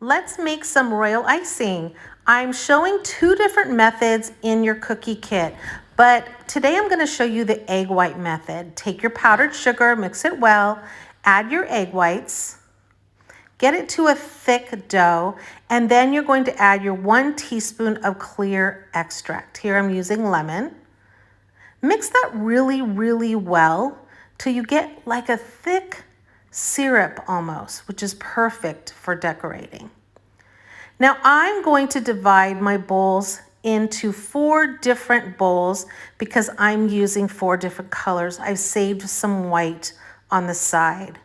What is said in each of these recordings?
Let's make some royal icing. I'm showing two different methods in your cookie kit, but today I'm going to show you the egg white method. Take your powdered sugar, mix it well, add your egg whites, get it to a thick dough, and then you're going to add your 1 teaspoon of clear extract. Here I'm using lemon. Mix that really well till you get like a thick syrup almost, which is perfect for decorating. Now I'm going to divide my bowls into 4 different bowls because I'm using 4 different colors. I've saved some white on the side.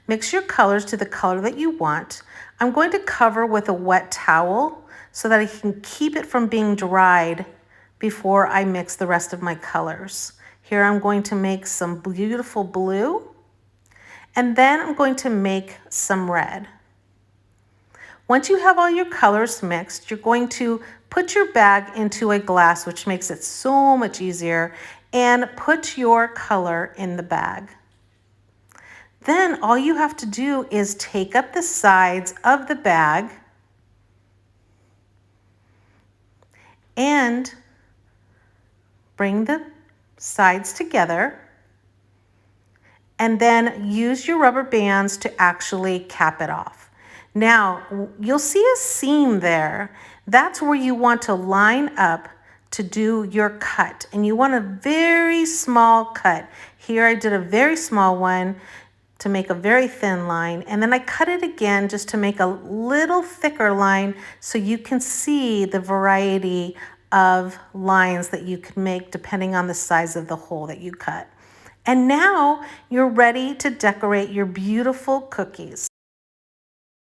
Mix your colors to the color that you want. I'm going to cover with a wet towel so that I can keep it from being dried before I mix the rest of my colors. Here I'm going to make some beautiful blue, and then I'm going to make some red. Once you have all your colors mixed, you're going to put your bag into a glass, which makes it so much easier, and put your color in the bag. Then all you have to do is take up the sides of the bag and bring the sides together, and then use your rubber bands to actually cap it off. Now, you'll see a seam there. That's where you want to line up to do your cut, and you want a very small cut. Here I did a very small one to make a very thin line, and then I cut it again just to make a little thicker line so you can see the variety of lines that you can make depending on the size of the hole that you cut. And now you're ready to decorate your beautiful cookies.